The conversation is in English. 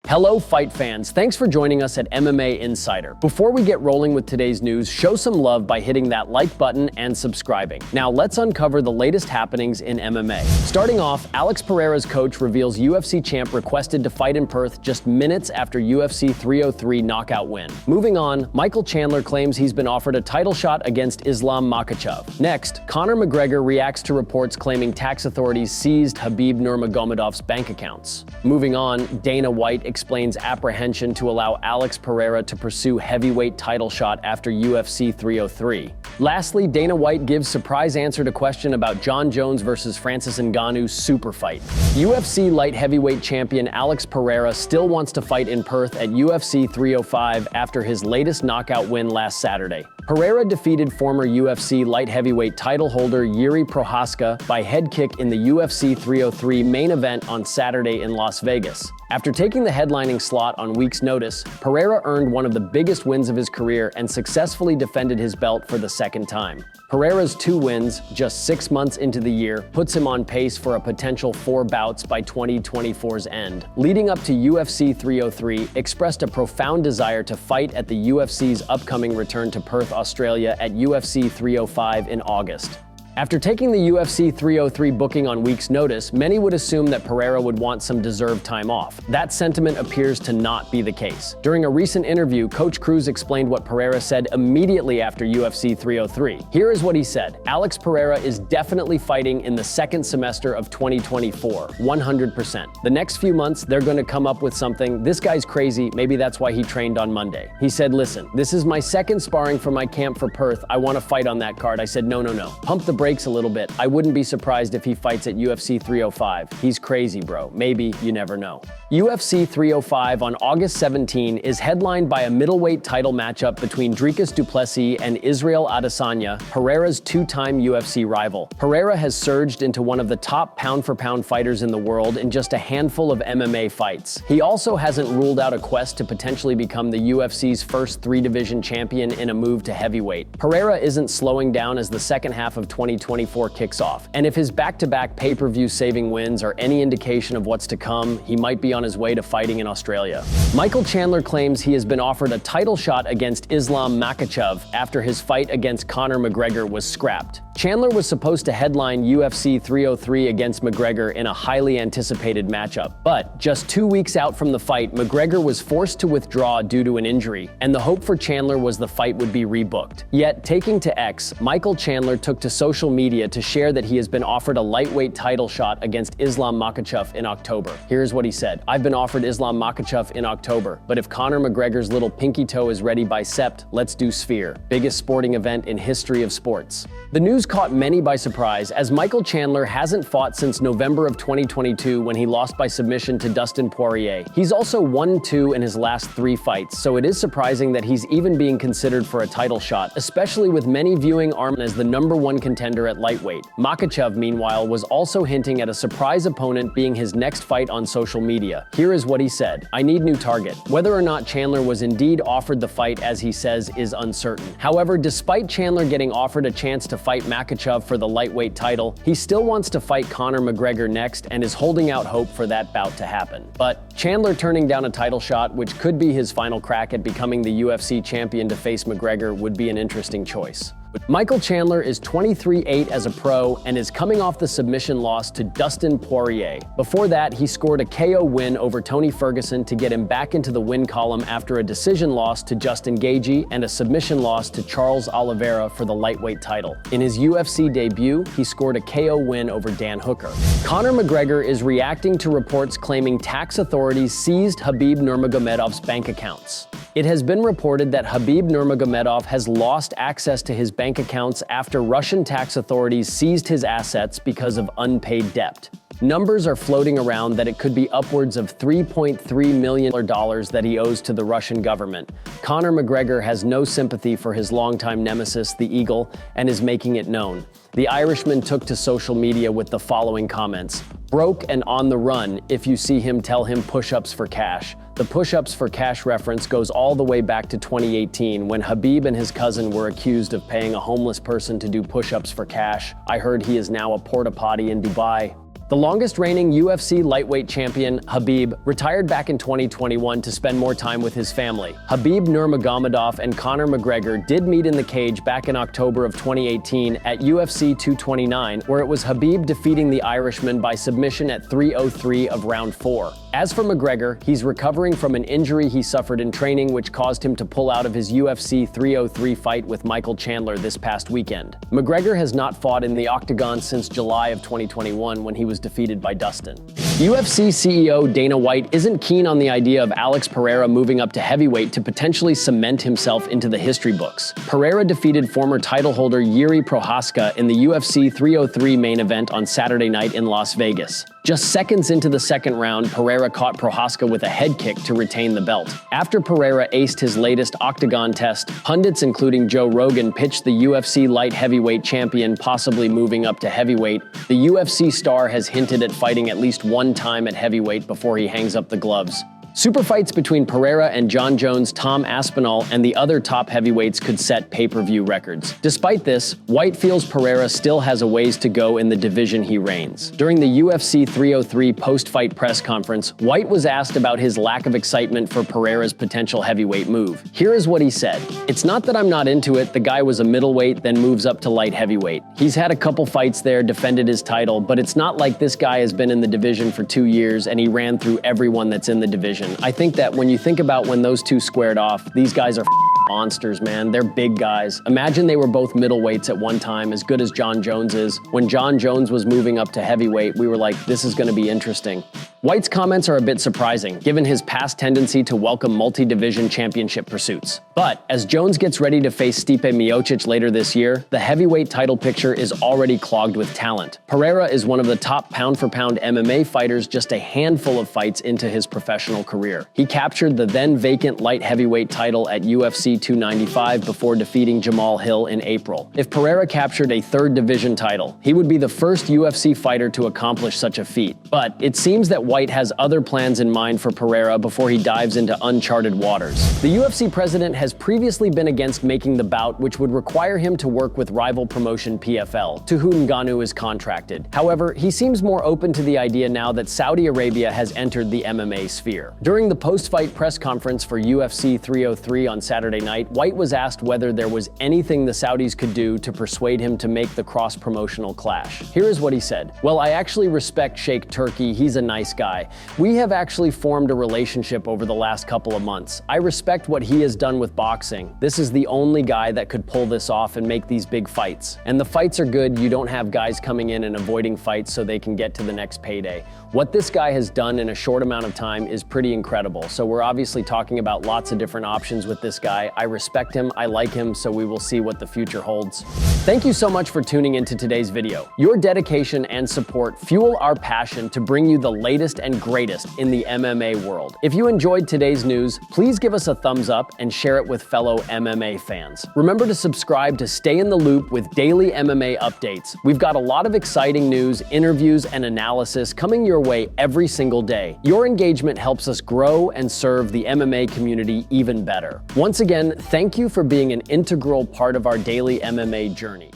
Hello, fight fans. Thanks for joining us at MMA Insider. Before we get rolling with today's news, show some love by hitting that like button and subscribing. Now let's uncover the latest happenings in MMA. Starting off, Alex Pereira's coach reveals UFC champ requested to fight in Perth just minutes after UFC 303 knockout win. Moving on, Michael Chandler claims he's been offered a title shot against Islam Makhachev. Next, Conor McGregor reacts to reports claiming tax authorities seized Khabib Nurmagomedov's bank accounts. Moving on, Dana White explains apprehension to allow Alex Pereira to pursue heavyweight title shot after UFC 303. Lastly, Dana White gives surprise answer to question about Jon Jones versus Francis Ngannou super fight. UFC light heavyweight champion Alex Pereira still wants to fight in Perth at UFC 305 after his latest knockout win last Saturday. Pereira defeated former UFC light heavyweight title holder Jiri Prochazka by head kick in the UFC 303 main event on Saturday in Las Vegas. After taking the headlining slot on weeks' notice, Pereira earned one of the biggest wins of his career and successfully defended his belt for the second time. Pereira's 2 wins, just 6 months into the year, puts him on pace for a potential 4 bouts by 2024's end. Leading up to UFC 303, expressed a profound desire to fight at the UFC's upcoming return to Perth, Australia at UFC 305 in August. After taking the UFC 303 booking on weeks' notice, many would assume that Pereira would want some deserved time off. That sentiment appears to not be the case. During a recent interview, Coach Cruz explained what Pereira said immediately after UFC 303. Here is what he said: Alex Pereira is definitely fighting in the second semester of 2024, 100%. The next few months, they're going to come up with something. This guy's crazy, maybe that's why he trained on Monday. He said, listen, this is my second sparring for my camp for Perth. I want to fight on that card. I said, no. Pump the brakes a little bit. I wouldn't be surprised if he fights at UFC 305. He's crazy, bro. Maybe, you never know. UFC 305 on August 17 is headlined by a middleweight title matchup between Dricus du Plessis and Israel Adesanya, Pereira's 2-time UFC rival. Pereira has surged into one of the top pound-for-pound fighters in the world in just a handful of MMA fights. He also hasn't ruled out a quest to potentially become the UFC's first 3-division champion in a move to heavyweight. Pereira isn't slowing down as the second half of 2024 kicks off, and if his back-to-back pay-per-view saving wins are any indication of what's to come, he might be on his way to fighting in Australia. Michael Chandler claims he has been offered a title shot against Islam Makhachev after his fight against Conor McGregor was scrapped. Chandler was supposed to headline UFC 303 against McGregor in a highly anticipated matchup, but just 2 weeks out from the fight, McGregor was forced to withdraw due to an injury, and the hope for Chandler was the fight would be rebooked. Yet, taking to X, Michael Chandler took to social media to share that he has been offered a lightweight title shot against Islam Makhachev in October. Here's what he said: I've been offered Islam Makhachev in October, but if Conor McGregor's little pinky toe is ready by Sept, let's do Sphere. Biggest sporting event in history of sports. The news caught many by surprise, as Michael Chandler hasn't fought since November of 2022 when he lost by submission to Dustin Poirier. He's also 1-2 in his last 3 fights, so it is surprising that he's even being considered for a title shot, especially with many viewing Arman as the #1 contender at lightweight. Makhachev, meanwhile, was also hinting at a surprise opponent being his next fight on social media. Here is what he said: I need new target. Whether or not Chandler was indeed offered the fight, as he says, is uncertain. However, despite Chandler getting offered a chance to fight Makhachev for the lightweight title, he still wants to fight Conor McGregor next and is holding out hope for that bout to happen. But Chandler turning down a title shot, which could be his final crack at becoming the UFC champion to face McGregor, would be an interesting choice. Michael Chandler is 23-8 as a pro and is coming off the submission loss to Dustin Poirier. Before that, he scored a KO win over Tony Ferguson to get him back into the win column after a decision loss to Justin Gaethje and a submission loss to Charles Oliveira for the lightweight title. In his UFC debut, he scored a KO win over Dan Hooker. Conor McGregor is reacting to reports claiming tax authorities seized Khabib Nurmagomedov's bank accounts. It has been reported that Khabib Nurmagomedov has lost access to his bank accounts after Russian tax authorities seized his assets because of unpaid debt. Numbers are floating around that it could be upwards of $3.3 million that he owes to the Russian government. Conor McGregor has no sympathy for his longtime nemesis, the Eagle, and is making it known. The Irishman took to social media with the following comments: "Broke and on the run. If you see him, tell him push-ups for cash." The push-ups for cash reference goes all the way back to 2018 when Khabib and his cousin were accused of paying a homeless person to do push-ups for cash. I heard he is now a porta potty in Dubai. The longest reigning UFC lightweight champion, Khabib, retired back in 2021 to spend more time with his family. Khabib Nurmagomedov and Conor McGregor did meet in the cage back in October of 2018 at UFC 229, where it was Khabib defeating the Irishman by submission at 3:03 of round 4. As for McGregor, he's recovering from an injury he suffered in training which caused him to pull out of his UFC 303 fight with Michael Chandler this past weekend. McGregor has not fought in the octagon since July of 2021 when he was defeated by Dustin. UFC CEO Dana White isn't keen on the idea of Alex Pereira moving up to heavyweight to potentially cement himself into the history books. Pereira defeated former title holder Jiri Prochazka in the UFC 303 main event on Saturday night in Las Vegas. Just seconds into the second round, Pereira caught Prochazka with a head kick to retain the belt. After Pereira aced his latest octagon test, pundits including Joe Rogan pitched the UFC light heavyweight champion possibly moving up to heavyweight. The UFC star has hinted at fighting at least one time at heavyweight before he hangs up the gloves. Super fights between Pereira and Jon Jones, Tom Aspinall, and the other top heavyweights could set pay-per-view records. Despite this, White feels Pereira still has a ways to go in the division he reigns. During the UFC 303 post-fight press conference, White was asked about his lack of excitement for Pereira's potential heavyweight move. Here is what he said. "It's not that I'm not into it. The guy was a middleweight, then moves up to light heavyweight. He's had a couple fights there, defended his title, but it's not like this guy has been in the division for 2 years and he ran through everyone that's in the division. I think that when you think about when those two squared off, these guys are monsters, man. They're big guys. Imagine they were both middleweights at one time, as good as Jon Jones is. When Jon Jones was moving up to heavyweight, we were like, this is going to be interesting." White's comments are a bit surprising, given his past tendency to welcome multi-division championship pursuits. But as Jones gets ready to face Stipe Miocic later this year, the heavyweight title picture is already clogged with talent. Pereira is one of the top pound-for-pound MMA fighters just a handful of fights into his professional career. He captured the then-vacant light heavyweight title at UFC 295 before defeating Jamal Hill in April. If Pereira captured a third division title, he would be the first UFC fighter to accomplish such a feat. But it seems that White has other plans in mind for Pereira before he dives into uncharted waters. The UFC president has previously been against making the bout, which would require him to work with rival promotion PFL, to whom Ngannou is contracted. However, he seems more open to the idea now that Saudi Arabia has entered the MMA sphere. During the post-fight press conference for UFC 303 on Saturday night, White was asked whether there was anything the Saudis could do to persuade him to make the cross-promotional clash. Here is what he said. "Well, I actually respect Sheikh Turki. He's a nice guy. We have actually formed a relationship over the last couple of months. I respect what he has done with boxing. This is the only guy that could pull this off and make these big fights. And the fights are good. You don't have guys coming in and avoiding fights so they can get to the next payday. What this guy has done in a short amount of time is pretty incredible. So we're obviously talking about lots of different options with this guy. I respect him, I like him, so we will see what the future holds." Thank you so much for tuning into today's video. Your dedication and support fuel our passion to bring you the latest and greatest in the MMA world. If you enjoyed today's news, please give us a thumbs up and share it with fellow MMA fans. Remember to subscribe to stay in the loop with daily MMA updates. We've got a lot of exciting news, interviews, and analysis coming your way every single day. Your engagement helps us grow and serve the MMA community even better. Once again, thank you for being an integral part of our daily MMA journey.